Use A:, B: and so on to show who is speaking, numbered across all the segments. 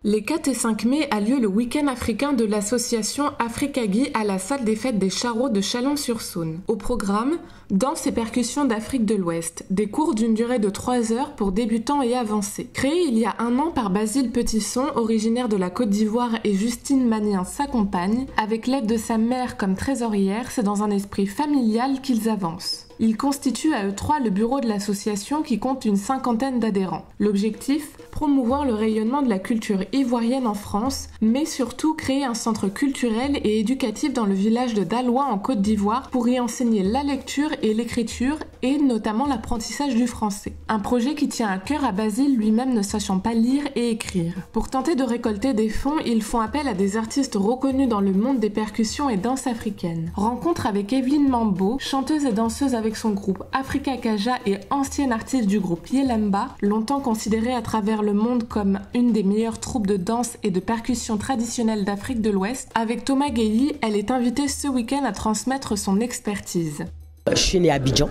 A: Les 4 et 5 mai a lieu le week-end africain de l'association Africagui à la salle des fêtes des Charrots de Chalon-sur-Saône. Au programme, danse et percussions d'Afrique de l'Ouest, des cours d'une durée de 3 heures pour débutants et avancés. Créé il y a 1 an par Basile Petisson, originaire de la Côte d'Ivoire, et Justine Manien, sa compagne, avec l'aide de sa mère comme trésorière, c'est dans un esprit familial qu'ils avancent. Ils constituent à eux 3 le bureau de l'association qui compte une 50aine d'adhérents. L'objectif, promouvoir le rayonnement de la culture ivoirienne en France, mais surtout créer un centre culturel et éducatif dans le village de Dalois en Côte d'Ivoire pour y enseigner la lecture et l'écriture et notamment l'apprentissage du français. Un projet qui tient à cœur à Basile, lui-même ne sachant pas lire et écrire. Pour tenter de récolter des fonds, ils font appel à des artistes reconnus dans le monde des percussions et danses africaines. Rencontre avec Evelyne Mambo, chanteuse et danseuse avec son groupe Africa Kaja et ancienne artiste du groupe Yelemba, longtemps considérée à travers le monde comme une des meilleures troupes de danse et de percussion traditionnelles d'Afrique de l'Ouest. Avec Thomas Guéhi, elle est invitée ce week-end à transmettre son expertise.
B: Je suis née à Abidjan,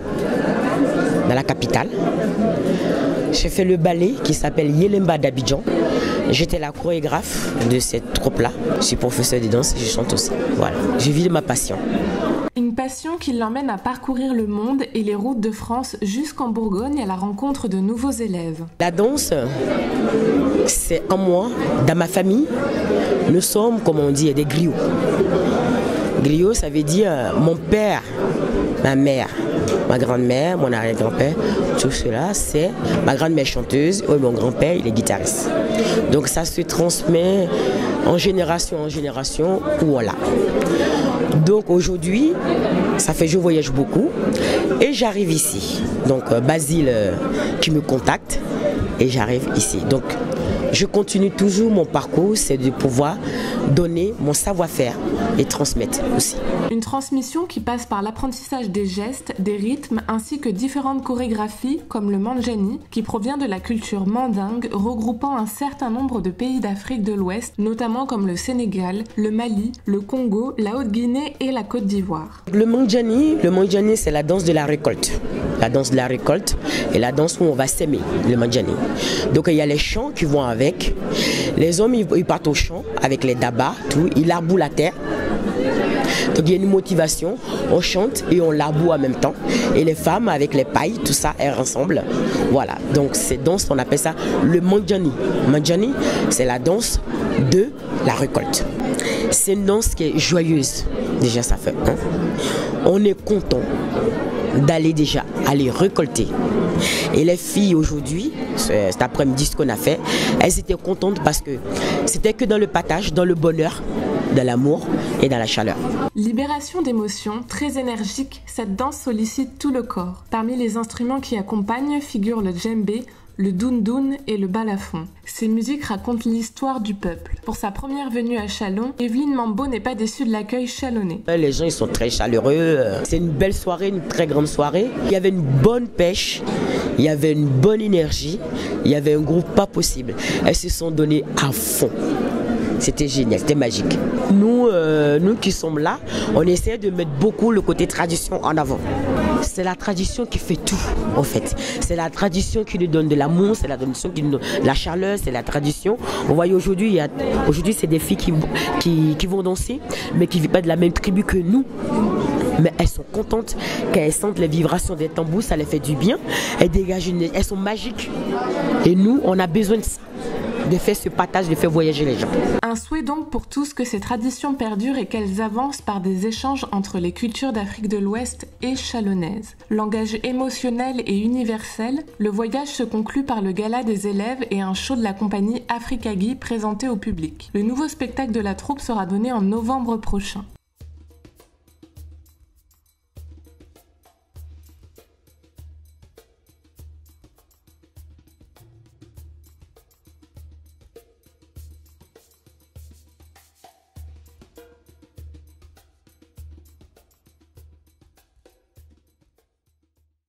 B: dans la capitale. J'ai fait le ballet qui s'appelle Yelemba d'Abidjan. J'étais la chorégraphe de cette troupe-là. Je suis professeur de danse et je chante aussi. Voilà, je vis de ma passion.
A: Une passion qui l'emmène à parcourir le monde et les routes de France jusqu'en Bourgogne à la rencontre de nouveaux élèves.
B: La danse, c'est en moi, dans ma famille. Nous sommes, comme on dit, des griots. Griot, ça veut dire mon père, ma mère, ma grand-mère, mon arrière-grand-père. Tout cela, c'est ma grand-mère chanteuse et mon grand-père, il est guitariste. Donc ça se transmet en génération, voilà. Donc aujourd'hui, ça fait je voyage beaucoup et j'arrive ici. Donc Basile qui me contacte et j'arrive ici. Donc je continue toujours mon parcours, c'est de pouvoir donner mon savoir-faire et transmettre aussi.
A: Une transmission qui passe par l'apprentissage des gestes, des rythmes ainsi que différentes chorégraphies comme le Mandjani qui provient de la culture mandingue regroupant un certain nombre de pays d'Afrique de l'Ouest, notamment comme le Sénégal, le Mali, le Congo, la Haute-Guinée et la Côte d'Ivoire.
B: Le Mandjani c'est la danse de la récolte. La danse de la récolte et la danse où on va s'aimer, le Mandjani. Donc il y a les chants qui vont avec. Les hommes ils partent au champ avec les dabas, tout, ils labouent la terre. Donc il y a une motivation, on chante et on laboue en même temps. Et les femmes avec les pailles, tout ça, elles ensemble. Voilà, donc cette danse, on appelle ça le Mandjani. Mandjani, c'est la danse de la récolte. C'est une danse qui est joyeuse, déjà ça fait. On est content d'aller déjà aller récolter. Et les filles aujourd'hui, cet après-midi ce qu'on a fait, elles étaient contentes parce que c'était que dans le partage, dans le bonheur, dans l'amour et dans la chaleur.
A: Libération d'émotions, très énergique, cette danse sollicite tout le corps. Parmi les instruments qui accompagnent figurent le djembé, le doun-doun et le balafon. Ces musiques racontent l'histoire du peuple. Pour sa première venue à Chalon, Evelyne Mambo n'est pas déçue de l'accueil chalonnais.
B: Les gens ils sont très chaleureux. C'est une belle soirée, une très grande soirée. Il y avait une bonne pêche, il y avait une bonne énergie, il y avait un groupe pas possible. Elles se sont données à fond. C'était génial, c'était magique. Nous qui sommes là, on essaie de mettre beaucoup le côté tradition en avant. C'est la tradition qui fait tout, en fait. C'est la tradition qui nous donne de l'amour, c'est la tradition qui nous donne de la chaleur, c'est la tradition. On voit aujourd'hui, c'est des filles qui vont danser, mais qui ne vivent pas de la même tribu que nous. Mais elles sont contentes, quand elles sentent les vibrations des tambours, ça les fait du bien. Elles sont magiques. Et nous, on a besoin de ça, de faire ce partage, de faire voyager les gens.
A: Un souhait donc pour tous que ces traditions perdurent et qu'elles avancent par des échanges entre les cultures d'Afrique de l'Ouest et chalonnaises. Langage émotionnel et universel, le voyage se conclut par le gala des élèves et un show de la compagnie Africagui présenté au public. Le nouveau spectacle de la troupe sera donné en novembre prochain.